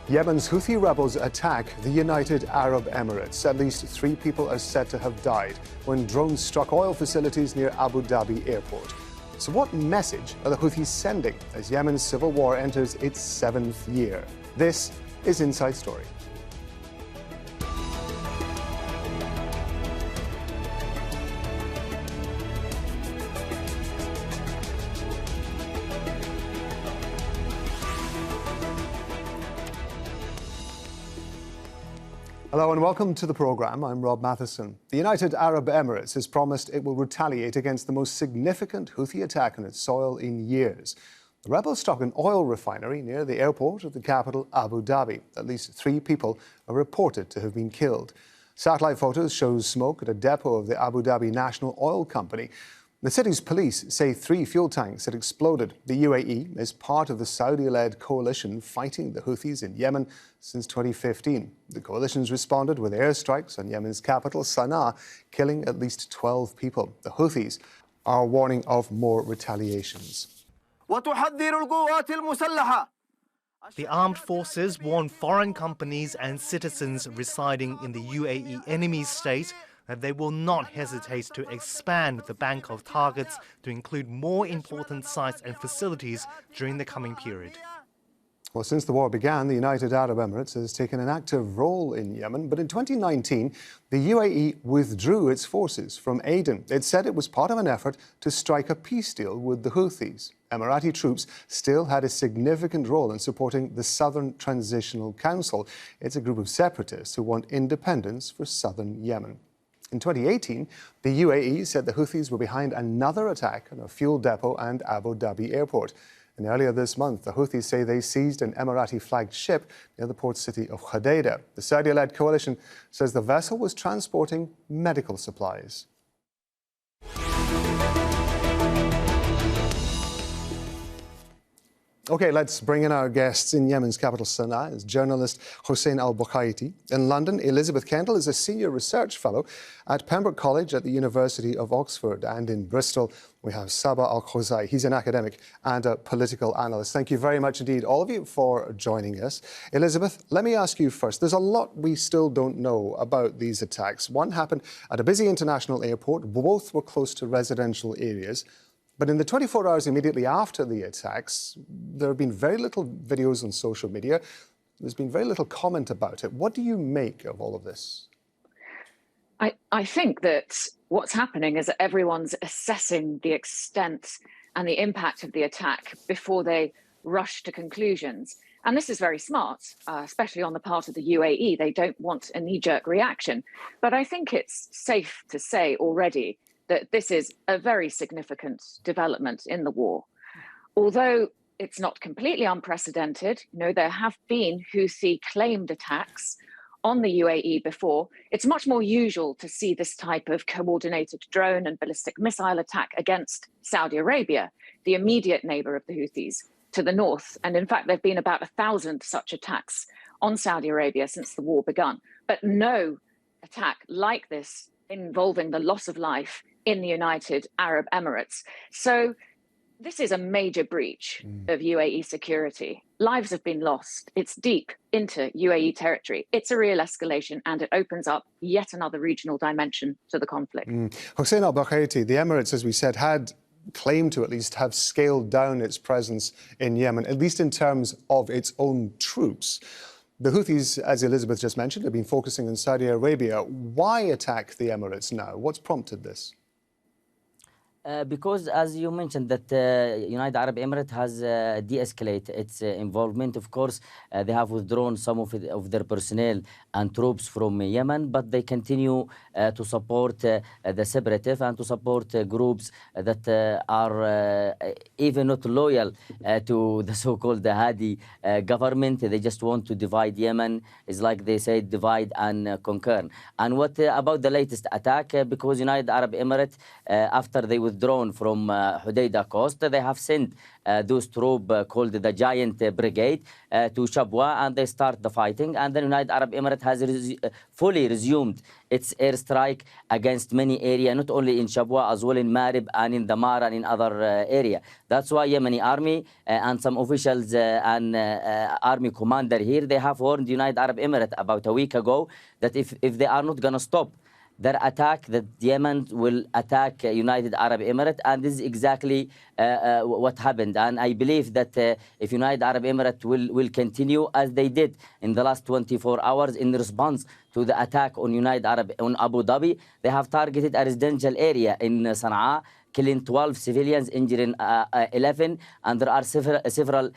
Yemen's Houthi rebels attack the United Arab Emirates. At least 3 people are said to have died when drones struck oil facilities near Abu Dhabi airport. So what message are the Houthis sending as Yemen's civil war enters its 7th year? This is Inside Story. Hello and welcome to the programme. I'm Rob Matheson. The United Arab Emirates has promised it will retaliate against the most significant Houthi attack on its soil in years. The rebels struck an oil refinery near the airport of the capital, Abu Dhabi. At least 3 people are reported to have been killed. Satellite photos show smoke at a depot of the Abu Dhabi National Oil Company. The city's police say 3 fuel tanks had exploded. The UAE is part of the Saudi-led coalition fighting the Houthis in Yemen since 2015. The coalition's responded with airstrikes on Yemen's capital, Sana'a, killing at least 12 people. The Houthis are warning of more retaliations. The armed forces warn foreign companies and citizens residing in the UAE enemy state that they will not hesitate to expand the bank of targets to include more important sites and facilities during the coming period. Well, since the war began, the United Arab Emirates has taken an active role in Yemen. But in 2019, the UAE withdrew its forces from Aden. It said it was part of an effort to strike a peace deal with the Houthis. Emirati troops still had a significant role in supporting the Southern Transitional Council. It's a group of separatists who want independence for southern Yemen. In 2018, the UAE said the Houthis were behind another attack on a fuel depot and Abu Dhabi airport. And earlier this month, the Houthis say they seized an Emirati-flagged ship near the port city of Hodeidah. The Saudi-led coalition says the vessel was transporting medical supplies. OK, let's bring in our guests. In Yemen's capital, Sana'a, is journalist Hussein al-Bukhaiti. In London, Elizabeth Kendall is a senior research fellow at Pembroke College at the University of Oxford. And in Bristol, we have Sabah al-Khuzai. He's an academic and a political analyst. Thank you very much indeed, all of you, for joining us. Elizabeth, let me ask you first. There's a lot we still don't know about these attacks. One happened at a busy international airport. Both were close to residential areas. But in the 24 hours immediately after the attacks, there have been very little videos on social media. There's been very little comment about it. What do you make of all of this? I think that what's happening is that everyone's assessing the extent and the impact of the attack before they rush to conclusions. And this is very smart, especially on the part of the UAE. They don't want a knee-jerk reaction. But I think it's safe to say already that this is a very significant development in the war. Although it's not completely unprecedented, there have been Houthi-claimed attacks on the UAE before. It's much more usual to see this type of coordinated drone and ballistic missile attack against Saudi Arabia, the immediate neighbor of the Houthis to the north. And in fact, there have been about 1,000 such attacks on Saudi Arabia since the war began. But no attack like this involving the loss of life in the United Arab Emirates. So this is a major breach of UAE security. Lives have been lost. It's deep into UAE territory. It's a real escalation, and it opens up yet another regional dimension to the conflict. Hussein al-Bukhaiti, the Emirates, as we said, had claimed to at least have scaled down its presence in Yemen, at least in terms of its own troops. The Houthis, as Elizabeth just mentioned, have been focusing on Saudi Arabia. Why attack the Emirates now? What's prompted this? Because, as you mentioned, that United Arab Emirates has de-escalated its involvement. Of course, they have withdrawn some of their personnel and troops from Yemen, but they continue to support the separatists and to support groups that are even not loyal to the so-called Hadi government. They just want to divide Yemen. It's like they say, divide and conquer. And what about the latest attack? Because United Arab Emirates, after they withdrew withdrawn from Hodeidah coast, they have sent those troops called the Giant Brigade to Shabwa, and they start the fighting. And the United Arab Emirates has fully resumed its airstrike against many areas, not only in Shabwa, as well in Marib and in Damar and in other areas. That's why Yemeni army and some officials and army commander here, they have warned the United Arab Emirates about a week ago that if they are not going to stop their attack, that Yemen will attack United Arab Emirates, and this is exactly what happened. And I believe that if United Arab Emirates will continue as they did in the last 24 hours in response to the attack on Abu Dhabi, they have targeted a residential area in Sana'a, killing 12 civilians, injuring 11, and there are several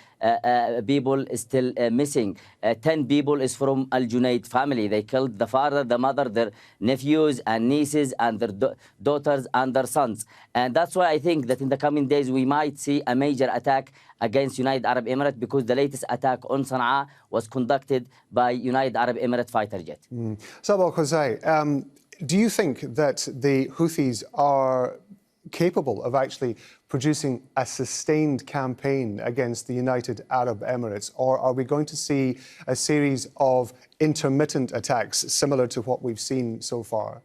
people still missing. 10 people is from Al Junaid family. They killed the father, the mother, their nephews and nieces, and their daughters and their sons. And that's why I think that in the coming days we might see a major attack against United Arab Emirates, because the latest attack on Sana'a was conducted by United Arab Emirates fighter jet. Sabah Khosai, do you think that the Houthis are capable of actually producing a sustained campaign against the United Arab Emirates, or are we going to see a series of intermittent attacks similar to what we've seen so far?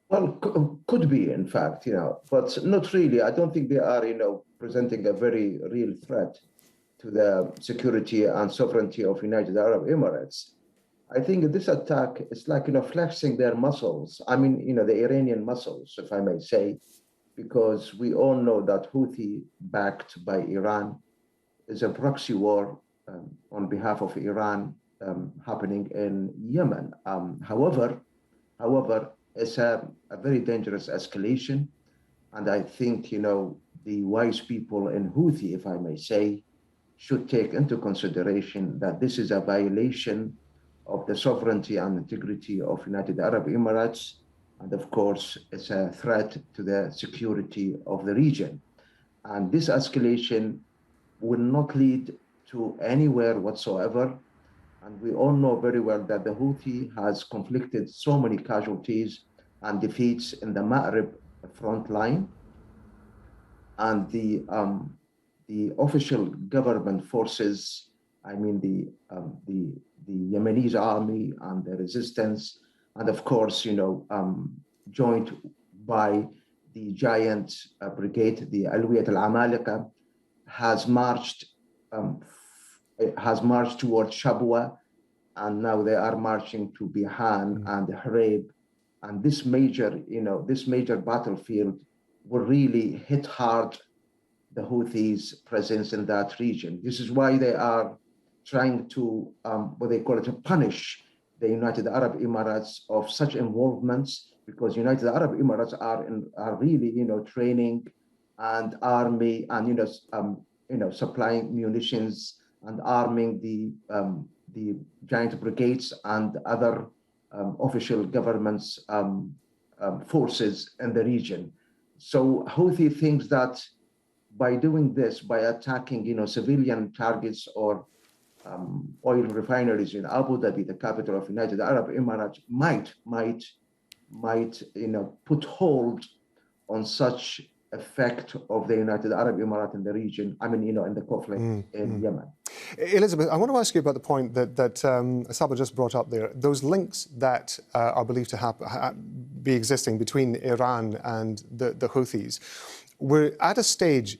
Well, could be, in fact, but not really. I don't think they are, presenting a very real threat to the security and sovereignty of United Arab Emirates. I think this attack is like, flexing their muscles. I mean, the Iranian muscles, if I may say, because we all know that Houthi, backed by Iran, is a proxy war on behalf of Iran happening in Yemen. However, it's a very dangerous escalation. And I think, the wise people in Houthi, if I may say, should take into consideration that this is a violation of the sovereignty and integrity of United Arab Emirates. And of course, it's a threat to the security of the region. And this escalation will not lead to anywhere whatsoever. And we all know very well that the Houthi has conflicted so many casualties and defeats in the Ma'rib front line. And the official government forces, I mean the Yemenese army and the resistance, and of course, joined by the giant brigade, the Alwiyat al-Amalika, has marched towards Shabwa, and now they are marching to Bihan and Harib. And this major battlefield will really hit hard the Houthis' presence in that region. This is why they are trying to, to punish the United Arab Emirates of such involvements, because United Arab Emirates are really, training and army and, supplying munitions and arming the giant brigades and other official governments forces in the region. So Houthi thinks that by doing this, by attacking, civilian targets or oil refineries in Abu Dhabi, the capital of United Arab Emirates, might put hold on such effect of the United Arab Emirates in the region. I mean, in the conflict in Yemen. Elizabeth, I want to ask you about the point that Sabah just brought up there. Those links that are believed to be existing between Iran and the Houthis. We're at a stage,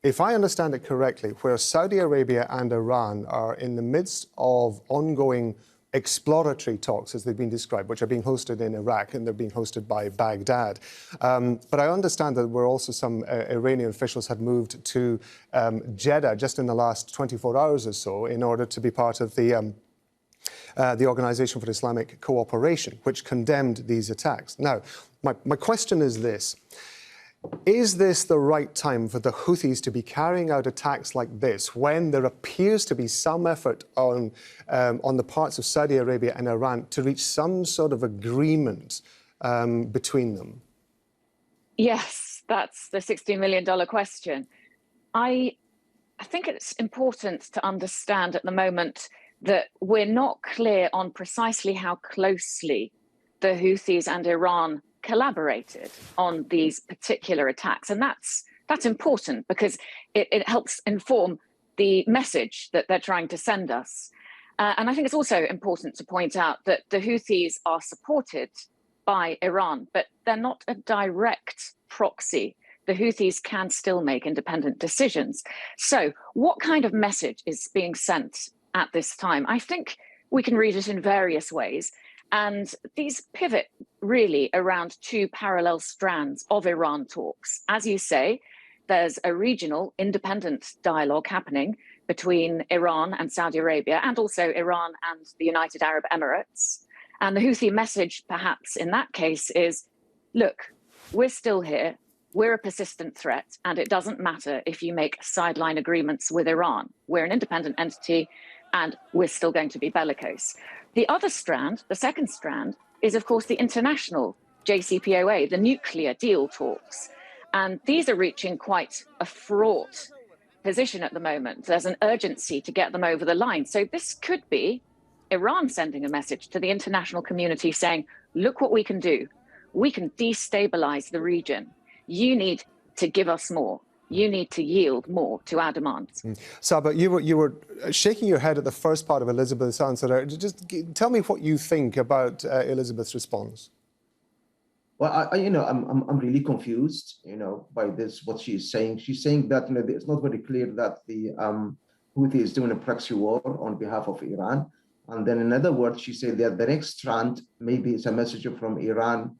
if I understand it correctly, where Saudi Arabia and Iran are in the midst of ongoing exploratory talks, as they've been described, which are being hosted in Iraq, and they're being hosted by Baghdad. But I understand that also some Iranian officials had moved to Jeddah just in the last 24 hours or so in order to be part of the Organization for Islamic Cooperation, which condemned these attacks. Now, my question is this. Is this the right time for the Houthis to be carrying out attacks like this when there appears to be some effort on the parts of Saudi Arabia and Iran to reach some sort of agreement between them? Yes, that's the $60 million question. I think it's important to understand at the moment that we're not clear on precisely how closely the Houthis and Iran collaborated on these particular attacks. And that's important because it helps inform the message that they're trying to send us. And I think it's also important to point out that the Houthis are supported by Iran, but they're not a direct proxy. The Houthis can still make independent decisions. So what kind of message is being sent at this time? I think we can read it in various ways. And these pivot really around two parallel strands of Iran talks. As you say, there's a regional independent dialogue happening between Iran and Saudi Arabia, and also Iran and the United Arab Emirates. And the Houthi message, perhaps in that case, is, look, we're still here. We're a persistent threat, and it doesn't matter if you make sideline agreements with Iran. We're an independent entity, and we're still going to be bellicose. The other strand, the second strand, is, of course, the international JCPOA, the nuclear deal talks. And these are reaching quite a fraught position at the moment. There's an urgency to get them over the line. So this could be Iran sending a message to the international community saying, look what we can do. We can destabilize the region. You need to give us more. You need to yield more to our demands. Saba, you were shaking your head at the first part of Elizabeth's answer there. Just tell me what you think about Elizabeth's response. Well, I'm really confused, by this, what she's saying. She's saying that, it's not very clear that the Houthi is doing a proxy war on behalf of Iran. And then in other words, she said that the next strand maybe is a message from Iran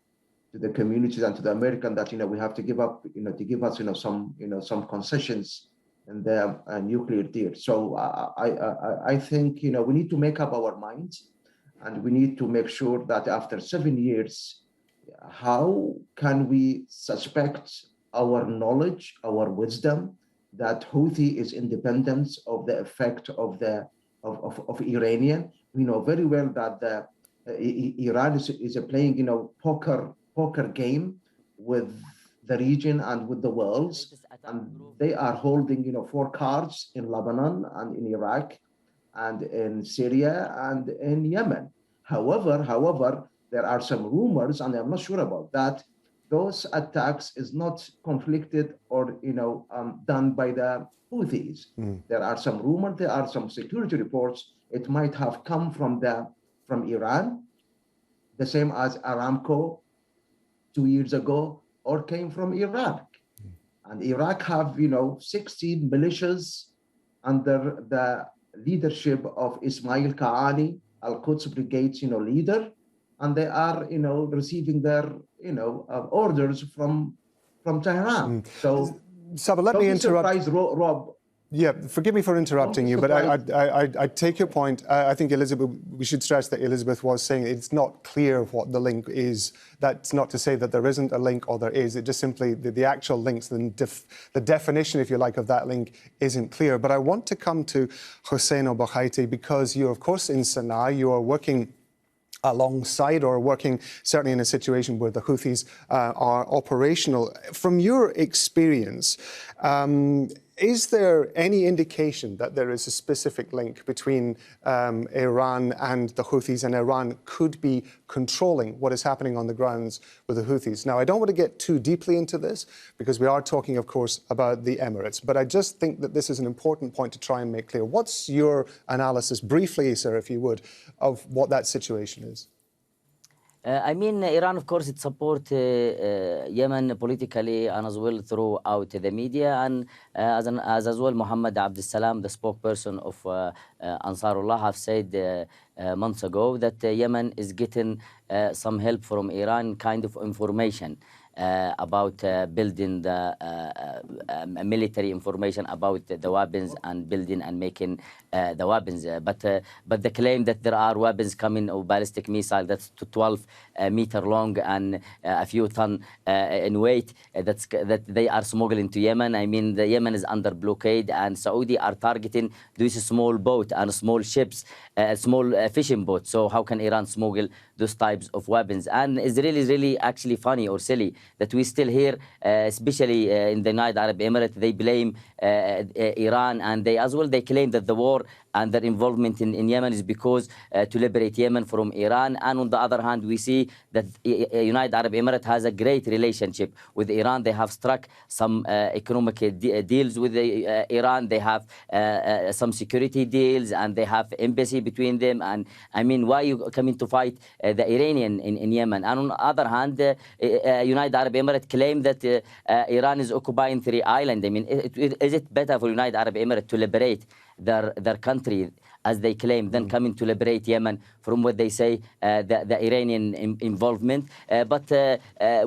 to the communities and to the American that, we have to give up, to give us, some concessions in the nuclear deal. So I think, we need to make up our minds, and we need to make sure that after 7 years, how can we suspect our knowledge, our wisdom, that Houthi is independent of the effect of Iranian? We know very well that Iran is playing, poker game with the region and with the world, and they are holding, 4 cards in Lebanon and in Iraq and in Syria and in Yemen. However, there are some rumors, and I'm not sure about that, those attacks is not conflicted or, done by the Houthis. There are some rumors, there are some security reports. It might have come from Iran, the same as Aramco 2 years ago, or came from Iraq. And Iraq have, 16 militias under the leadership of Ismail Qaani, Al-Quds Brigade's, leader. And they are, receiving their, orders from Tehran. So, Saba, let me interrupt. Rob. Yeah, forgive me for interrupting you, but I take your point. I think we should stress that Elizabeth was saying it's not clear what the link is. That's not to say that there isn't a link or there is. It just simply, the actual links, the definition, if you like, of that link isn't clear. But I want to come to Hussein Al-Bakhaiti because you're, of course, in Sana'a. You are working alongside or working certainly in a situation where the Houthis are operational. From your experience, is there any indication that there is a specific link between Iran and the Houthis, and Iran could be controlling what is happening on the grounds with the Houthis? Now, I don't want to get too deeply into this because we are talking, of course, about the Emirates, but I just think that this is an important point to try and make clear. What's your analysis, briefly, sir, if you would, of what that situation is? Iran, of course, it supports Yemen politically and as well throughout the media. And as well, Mohammed Abdel Salam, the spokesperson of Ansarullah, have said months ago that Yemen is getting some help from Iran, kind of information about building the military information about the weapons and building and making the weapons. But the claim that there are weapons coming of ballistic missile that's to 12 meter long and a few ton in weight, that they are smuggling to Yemen. The Yemen is under blockade, and Saudi are targeting these small boat and small ships, small fishing boats. So how can Iran smuggle those types of weapons? And it's really actually funny or silly that we still hear, especially in the United Arab Emirates, they blame Iran, and they as well they claim that the war and their involvement in Yemen is because to liberate Yemen from Iran. And on the other hand, we see that United Arab Emirates has a great relationship with Iran. They have struck some economic deals with Iran. They have some security deals, and they have embassy between them. And I mean, why you coming to fight the Iranian in Yemen? And on the other hand, United Arab Emirates claim that Iran is occupying 3 islands. I mean, is it better for United Arab Emirates to liberate their country, as they claim, than coming to liberate Yemen from what they say the Iranian involvement? But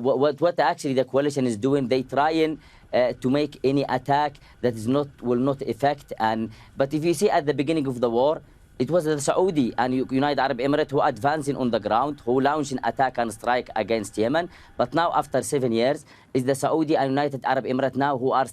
what actually the coalition is doing, they trying to make any attack that will not affect. But if you see at the beginning of the war, it was the Saudi and United Arab Emirates who advancing on the ground, who launching attack and strike against Yemen. But now, after 7 years, is the Saudi and United Arab Emirates now who are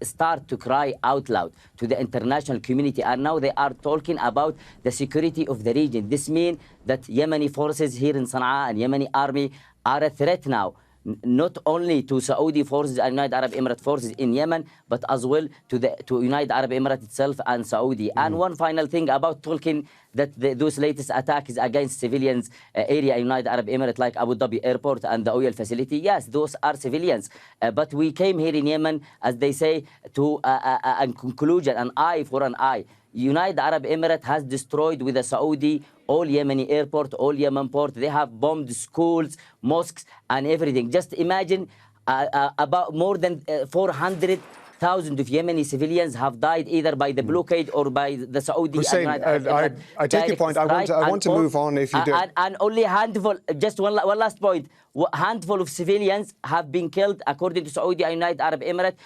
start to cry out loud to the international community, and now they are talking about the security of the region. This means that Yemeni forces here in Sana'a and Yemeni army are a threat now, not only to Saudi forces and United Arab Emirates forces in Yemen, but as well to United Arab Emirates itself and Saudi. And one final thing about talking that those latest attacks against civilians area in United Arab Emirates, like Abu Dhabi airport and the oil facility. Yes, those are civilians. But we came here in Yemen, as they say, to a conclusion, an eye for an eye. United Arab Emirates has destroyed with the Saudi all Yemeni airport, all Yemen port. They have bombed schools, mosques, and everything. Just imagine about more than 400,000 of Yemeni civilians have died either by the blockade or by the Saudi. Hussein, I take your point. I want to move on if you do. And only a handful, just one last point. A handful of civilians have been killed, according to Saudi and United Arab Emirates,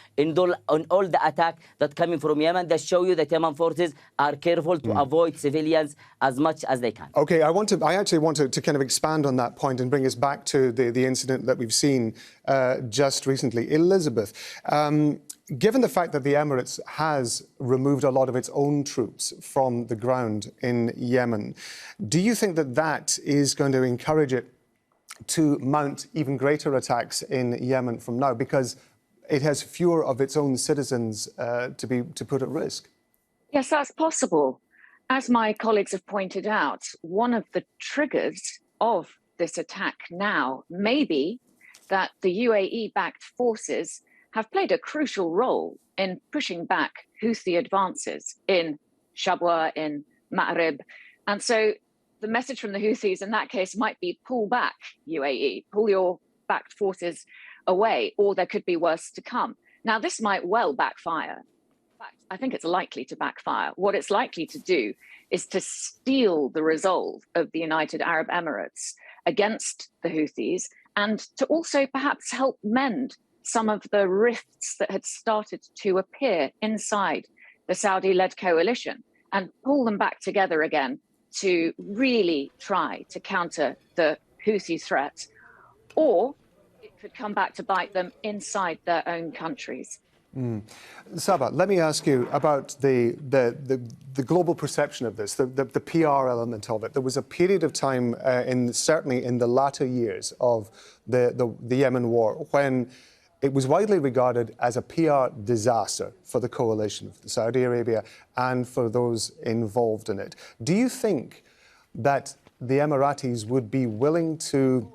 on all the attack that coming from Yemen. That show you that Yemen forces are careful to avoid civilians as much as they can. Okay, I actually want to kind of expand on that point and bring us back to the incident that we've seen just recently. Elizabeth, given the fact that the Emirates has removed a lot of its own troops from the ground in Yemen, do you think that that is going to encourage it to mount even greater attacks in Yemen from now, because it has fewer of its own citizens to put at risk? Yes, that's possible. As my colleagues have pointed out, one of the triggers of this attack now may be that the UAE-backed forces have played a crucial role in pushing back Houthi advances in Shabwa, in Ma'rib. And so the message from the Houthis in that case might be pull back, UAE, pull your backed forces away, or there could be worse to come. Now, this might well backfire. In fact, I think it's likely to backfire. What it's likely to do is to steel the resolve of the United Arab Emirates against the Houthis, and to also perhaps help mend some of the rifts that had started to appear inside the Saudi-led coalition, and pull them back together again to really try to counter the Houthi threat. Or it could come back to bite them inside their own countries. Saba, let me ask you about the global perception of this, the PR element of it. There was a period of time, certainly in the latter years of the Yemen war, when it was widely regarded as a PR disaster for the coalition, for Saudi Arabia, and for those involved in it. Do you think that the Emiratis would be willing to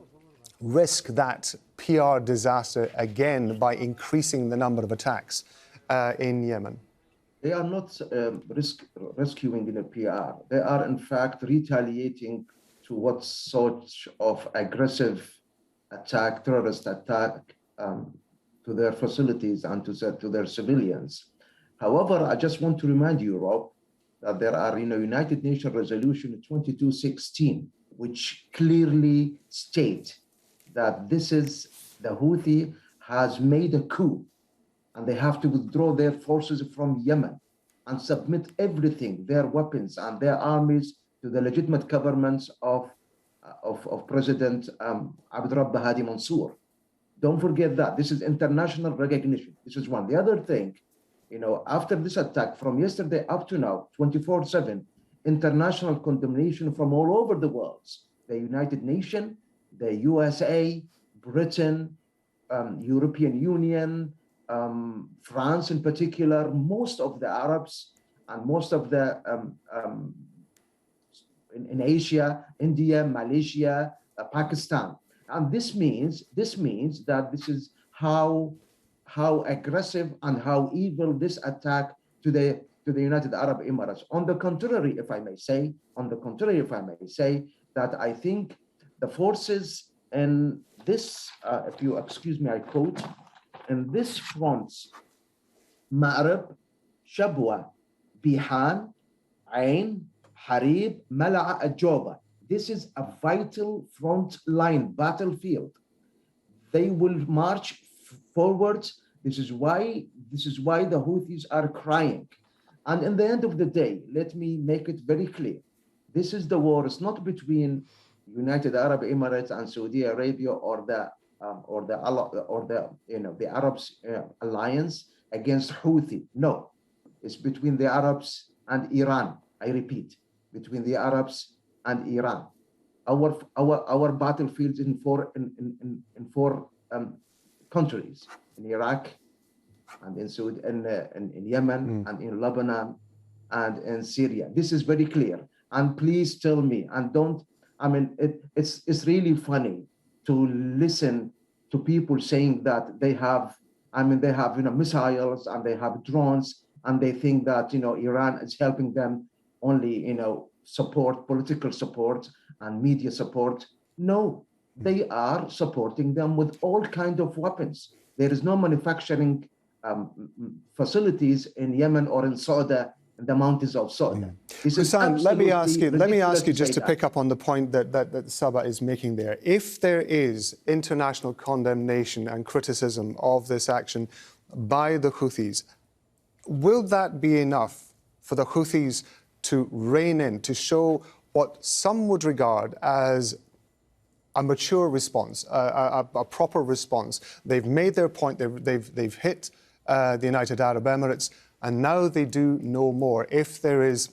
risk that PR disaster again by increasing the number of attacks in Yemen? They are not rescuing in a PR. They are, in fact, retaliating to what sort of aggressive attack, terrorist attack, to their facilities and to their civilians. However, I just want to remind you, Rob, that there are, United Nations Resolution 2216, which clearly state that this is the Houthi has made a coup, and they have to withdraw their forces from Yemen and submit everything, their weapons and their armies, to the legitimate governments of President Abd Rabbah Hadi Mansour. Don't forget that. This is international recognition. This is one. The other thing, after this attack from yesterday up to now, 24/7, international condemnation from all over the world. The United Nations, the USA, Britain, European Union, France in particular, most of the Arabs and most of the in Asia, India, Malaysia, Pakistan. And this means that this is how aggressive and how evil this attack to the United Arab Emirates. On the contrary, if I may say, that I think the forces in this, if you excuse me, I quote, in this fronts, Ma'rib, Shabwa, Bihan, Ain, Harib, Mala'a, Ajoba. This is a vital front line battlefield. They will march forward. This is why the Houthis are crying. And in the end of the day, let me make it very clear. This is the war. It's not between United Arab Emirates and Saudi Arabia or the Arabs alliance against Houthi. No, it's between the Arabs and Iran. I repeat, between the Arabs and Iran. Our battlefields in four countries, in Iraq and in Saudi, in Yemen and in Lebanon and in Syria. This is very clear. And please tell me, and don't, I mean, it's really funny to listen to people saying that they have missiles and they have drones and they think that Iran is helping them only support, political support and media support. No, they are supporting them with all kinds of weapons. There is no manufacturing facilities in Yemen or in Saudi, in the mountains of Saudi. Hussein, let me ask you just to pick up on the point that Sabah is making there. If there is international condemnation and criticism of this action by the Houthis, will that be enough for the Houthis to rein in, to show what some would regard as a mature response, a proper response? They've made their point, they've hit the United Arab Emirates, and now they do no more. If there is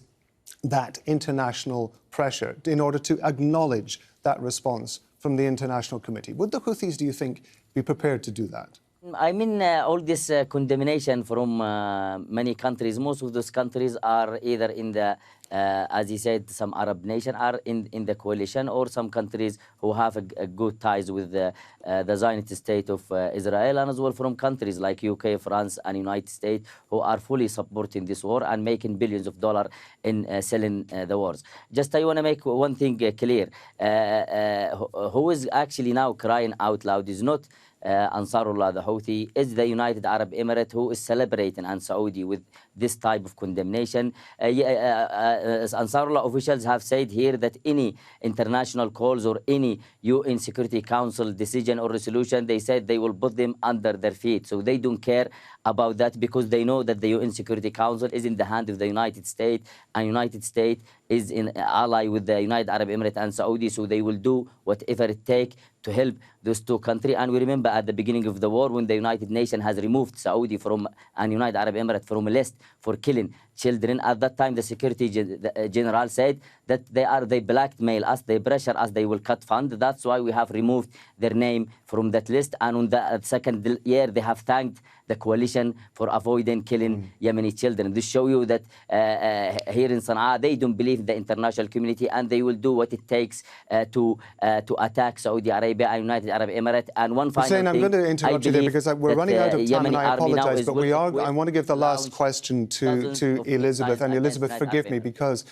that international pressure in order to acknowledge that response from the international committee, would the Houthis, do you think, be prepared to do that? I mean, all this condemnation from many countries, most of those countries are either in the, as he said, some Arab nation are in the coalition, or some countries who have a good ties with the Zionist state of Israel, and as well from countries like UK, France, and United States, who are fully supporting this war and making billions of dollars in selling the wars. Just I want to make one thing clear. Who is actually now crying out loud is not Ansarullah, the Houthi, is the United Arab Emirates, who is celebrating, and Saudi, with this type of condemnation. Ansarullah officials have said here that any international calls or any UN Security Council decision or resolution, they said they will put them under their feet. So they don't care about that, because they know that the UN Security Council is in the hand of the United States, and United States is in ally with the United Arab Emirates and Saudi, so they will do whatever it takes to help those two countries. And we remember at the beginning of the war, when the United Nations has removed Saudi and United Arab Emirates from a list for killing children, at that time the security general said that they blackmail us, they pressure us, they will cut funds. That's why we have removed their name from that list. And on the second year, they have thanked the coalition for avoiding killing Yemeni children. This shows you that here in Sana'a, they don't believe the international community, and they will do what it takes to attack Saudi Arabia and United Arab Emirates. And one final Hussein, thing, I'm going to interrupt you there, because we're running out of time, and I apologize, but I want to give the last question to Elizabeth. And Elizabeth, forgive me, because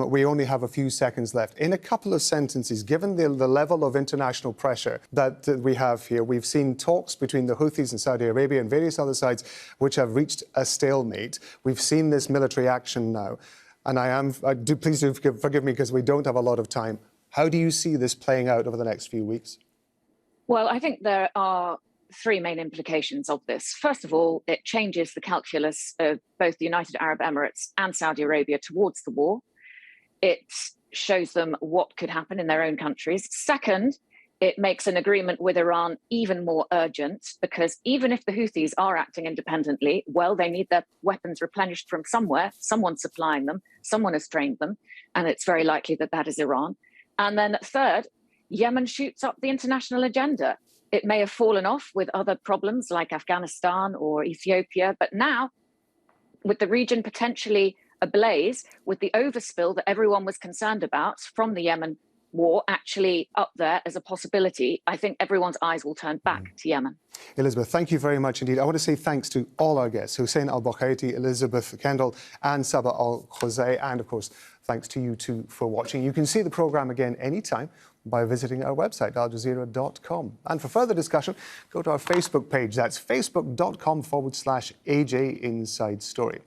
we only have a few seconds left. In a couple of sentences, given the level of international pressure that we have here, we've seen talks between the Houthis and Saudi Arabia and various other sides which have reached a stalemate. We've seen this military action now. And please do forgive me, because we don't have a lot of time. How do you see this playing out over the next few weeks? Well, I think there are three main implications of this. First of all, it changes the calculus of both the United Arab Emirates and Saudi Arabia towards the war. It shows them what could happen in their own countries. Second, it makes an agreement with Iran even more urgent, because even if the Houthis are acting independently, well, they need their weapons replenished from somewhere. Someone's supplying them, someone has trained them, and it's very likely that that is Iran. And then third, Yemen shoots up the international agenda. It may have fallen off with other problems like Afghanistan or Ethiopia, but now, with the region potentially ablaze, with the overspill that everyone was concerned about from the Yemen war actually up there as a possibility, I think everyone's eyes will turn back to Yemen. Elizabeth, thank you very much indeed. I want to say thanks to all our guests, Hussein Al-Bokhaiti, Elizabeth Kendall and Sabah Al-Khuzai, and of course, thanks to you too for watching. You can see the programme again anytime by visiting our website, aljazeera.com. And for further discussion, go to our Facebook page. That's facebook.com/AJ Inside Story.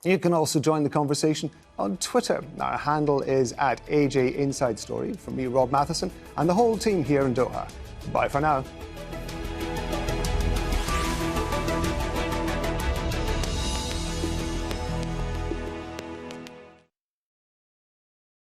You can also join the conversation on Twitter. Our handle is @AJ Inside Story. From me, Rob Matheson, and the whole team here in Doha. Bye for now.